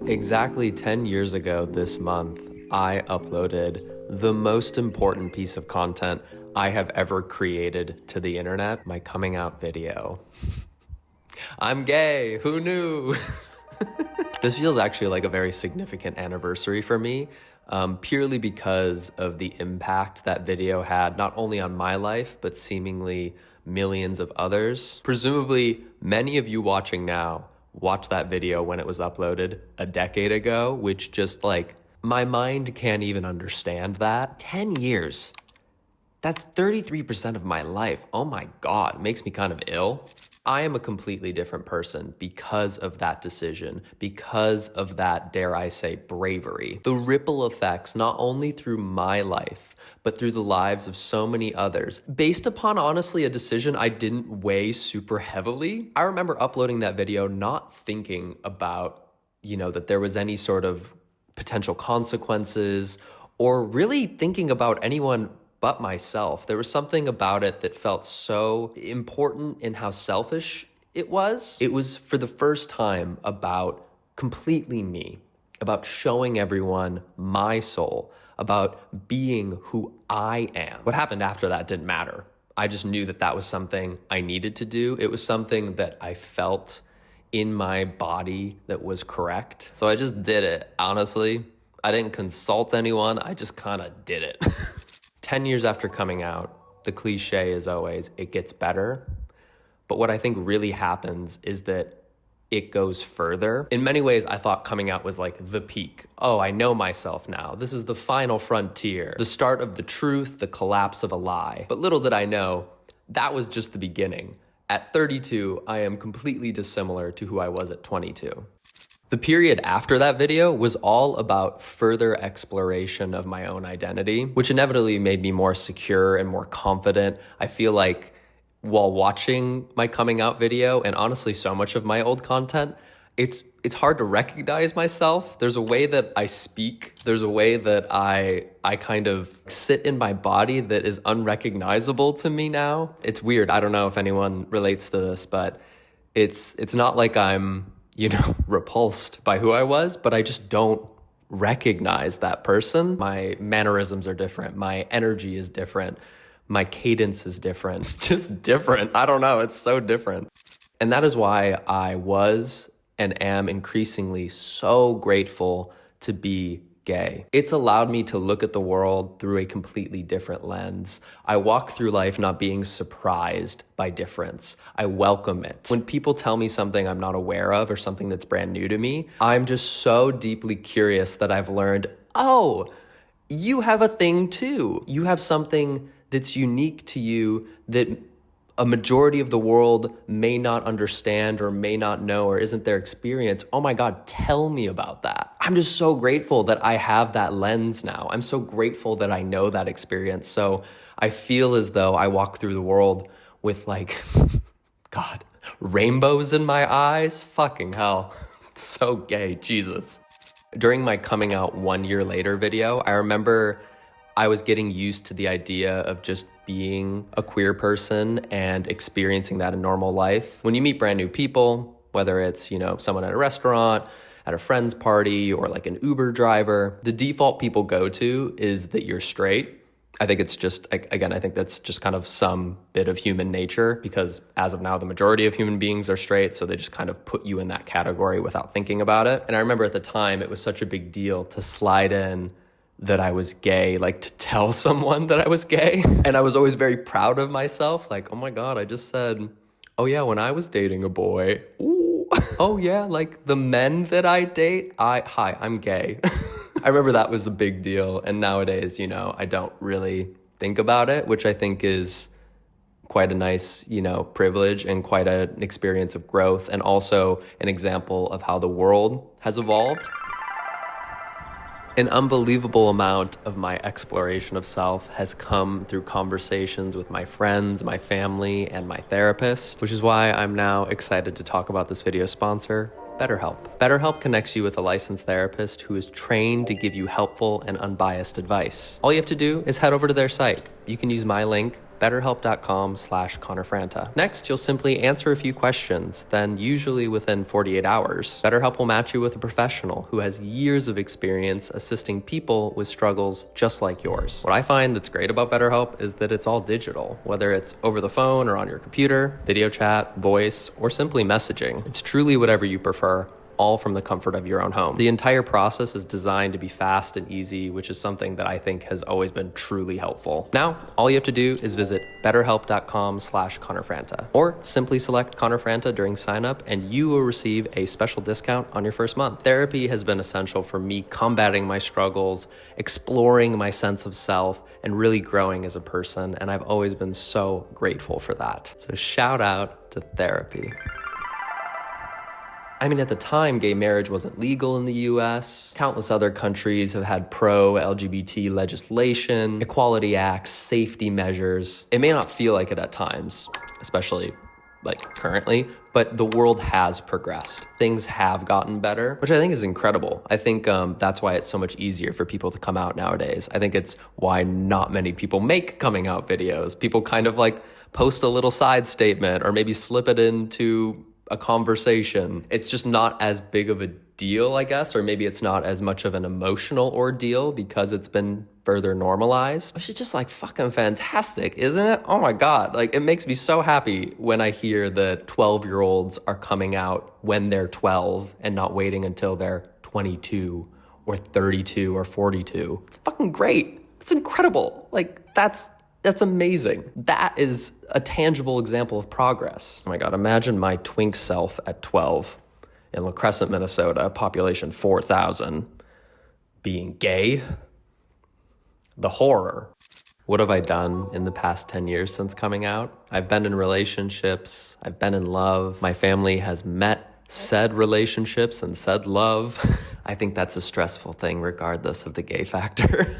Exactly 10 years ago this month, I uploaded the most important piece of content I have ever created to the internet, my coming out video. I'm gay, who knew? This feels actually like a very significant anniversary for me, purely because of the impact that video had not only on my life, but seemingly millions of others. Presumably, many of you watching now watched that video when it was uploaded a decade ago, which just like, my mind can't even understand that. 10 years. That's 33% of my life. Oh my God, it makes me kind of ill. I am a completely different person because of that decision, because of that, dare I say, bravery. The ripple effects, not only through my life, but through the lives of so many others, based upon honestly a decision I didn't weigh super heavily. I remember uploading that video not thinking about, that there was any sort of potential consequences or really thinking about anyone but myself. There was something about it that felt so important in how selfish it was. It was for the first time about completely me, about showing everyone my soul, about being who I am. What happened after that didn't matter. I just knew that that was something I needed to do. It was something that I felt in my body that was correct. So I just did it, honestly. I didn't consult anyone. I just kind of did it. 10 years after coming out, the cliche is always, it gets better. But what I think really happens is that it goes further. In many ways, I thought coming out was like the peak. Oh, I know myself now. This is the final frontier, the start of the truth, the collapse of a lie. But little did I know, that was just the beginning. At 32, I am completely dissimilar to who I was at 22. The period after that video was all about further exploration of my own identity, which inevitably made me more secure and more confident. I feel like while watching my coming out video, and honestly so much of my old content, it's hard to recognize myself. There's a way that I speak. There's a way that I kind of sit in my body that is unrecognizable to me now. It's weird. I don't know if anyone relates to this, but it's not like I'm repulsed by who I was, but I just don't recognize that person. My mannerisms are different. My energy is different. My cadence is different. It's just different. I don't know. It's so different. And that is why I was and am increasingly so grateful to be gay. It's allowed me to look at the world through a completely different lens. I walk through life not being surprised by difference. I welcome it. When people tell me something I'm not aware of or something that's brand new to me, I'm just so deeply curious that I've learned, oh, you have a thing too. You have something that's unique to you that a majority of the world may not understand or may not know or isn't their experience. Oh my God, tell me about that. I'm just so grateful that I have that lens now. I'm so grateful that I know that experience. So I feel as though I walk through the world with like, God, rainbows in my eyes. Fucking hell. It's so gay, Jesus. During my coming out 1 year later video, I remember I was getting used to the idea of just being a queer person and experiencing that in normal life. When you meet brand new people, whether it's, someone at a restaurant, at a friend's party, or like an Uber driver, the default people go to is that you're straight. I think it's just, again, I think that's just kind of some bit of human nature because as of now, the majority of human beings are straight. So they just kind of put you in that category without thinking about it. And I remember at the time, it was such a big deal to slide in that I was gay, like to tell someone that I was gay. And I was always very proud of myself. Like, oh my God, I just said, oh yeah, when I was dating a boy, ooh. Oh yeah, like the men that I date, hi, I'm gay. I remember that was a big deal. And nowadays, I don't really think about it, which I think is quite a nice, privilege and quite an experience of growth and also an example of how the world has evolved. An unbelievable amount of my exploration of self has come through conversations with my friends, my family, and my therapist, which is why I'm now excited to talk about this video sponsor, BetterHelp. BetterHelp connects you with a licensed therapist who is trained to give you helpful and unbiased advice. All you have to do is head over to their site. You can use my link betterhelp.com/ConnorFranta. Next, you'll simply answer a few questions, then usually within 48 hours, BetterHelp will match you with a professional who has years of experience assisting people with struggles just like yours. What I find that's great about BetterHelp is that it's all digital, whether it's over the phone or on your computer, video chat, voice, or simply messaging. It's truly whatever you prefer, all from the comfort of your own home. The entire process is designed to be fast and easy, which is something that I think has always been truly helpful. Now, all you have to do is visit betterhelp.com/ConnorFranta, or simply select ConnorFranta during sign up and you will receive a special discount on your first month. Therapy has been essential for me combating my struggles, exploring my sense of self, and really growing as a person, and I've always been so grateful for that. So shout out to therapy. I mean, at the time, gay marriage wasn't legal in the US. Countless other countries have had pro-LGBT legislation, equality acts, safety measures. It may not feel like it at times, especially like currently, but the world has progressed. Things have gotten better, which I think is incredible. I think that's why it's so much easier for people to come out nowadays. I think it's why not many people make coming out videos. People kind of like post a little side statement or maybe slip it into a conversation. It's just not as big of a deal, I guess, or maybe it's not as much of an emotional ordeal because it's been further normalized. Which is just like fucking fantastic, isn't it? Oh my God. Like, it makes me so happy when I hear that 12-year-olds are coming out when they're 12 and not waiting until they're 22 or 32 or 42. It's fucking great. It's incredible. Like, that's amazing. That is a tangible example of progress. Oh my God, imagine my twink self at 12 in La Crescent, Minnesota, population 4,000, being gay. The horror. What have I done in the past 10 years since coming out? I've been in relationships. I've been in love. My family has met said relationships and said love. I think that's a stressful thing regardless of the gay factor.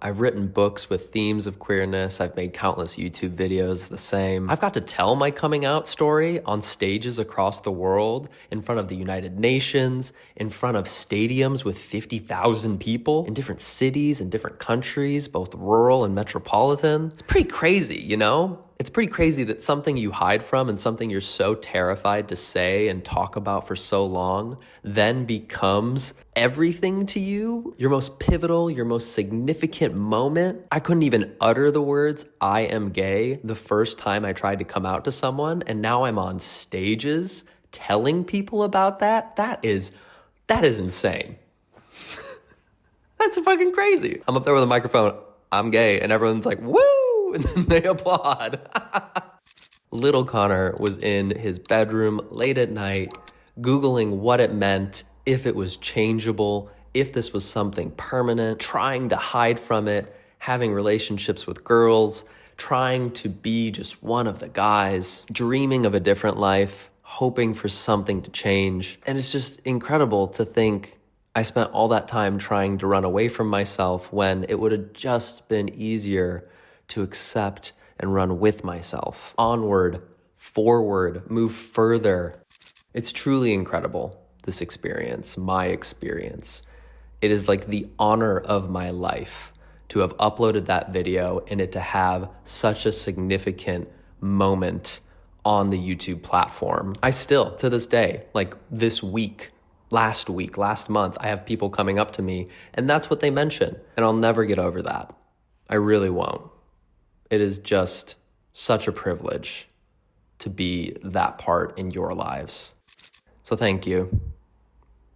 I've written books with themes of queerness. I've made countless YouTube videos the same. I've got to tell my coming out story on stages across the world, in front of the United Nations, in front of stadiums with 50,000 people, in different cities and different countries, both rural and metropolitan. It's pretty crazy, you know? It's pretty crazy that something you hide from and something you're so terrified to say and talk about for so long then becomes everything to you, your most pivotal, your most significant moment. I couldn't even utter the words, I am gay, the first time I tried to come out to someone, and now I'm on stages telling people about that. That is insane. That's fucking crazy. I'm up there with a microphone, I'm gay, and everyone's like, woo! And then they applaud. Little Connor was in his bedroom late at night, Googling what it meant, if it was changeable, if this was something permanent, trying to hide from it, having relationships with girls, trying to be just one of the guys, dreaming of a different life, hoping for something to change. And it's just incredible to think I spent all that time trying to run away from myself when it would have just been easier to accept and run with myself. Onward, forward, move further. It's truly incredible, this experience, my experience. It is like the honor of my life to have uploaded that video and it to have such a significant moment on the YouTube platform. I still, to this day, like this week, last month, I have people coming up to me and that's what they mention. And I'll never get over that. I really won't. It is just such a privilege to be that part in your lives. So thank you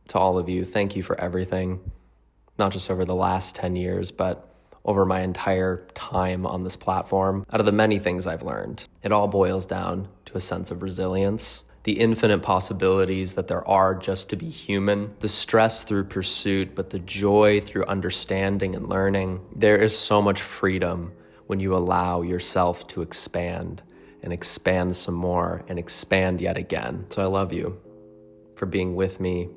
to all of you. Thank you for everything, not just over the last 10 years, but over my entire time on this platform. Out of the many things I've learned, it all boils down to a sense of resilience, the infinite possibilities that there are just to be human, the stress through pursuit, but the joy through understanding and learning. There is so much freedom when you allow yourself to expand and expand some more and expand yet again. So I love you for being with me,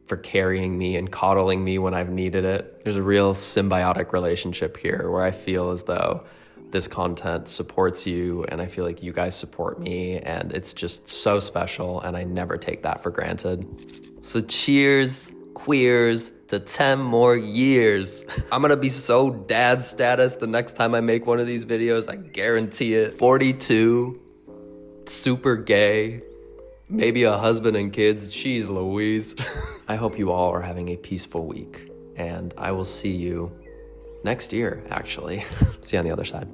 for carrying me and coddling me when I've needed it. There's a real symbiotic relationship here where I feel as though this content supports you and I feel like you guys support me, and it's just so special and I never take that for granted. So cheers, queers, to 10 more years. I'm gonna be so dad status the next time I make one of these videos, I guarantee it. 42, super gay, maybe a husband and kids, jeez Louise. I hope you all are having a peaceful week, and I will see you next year, actually. See you on the other side.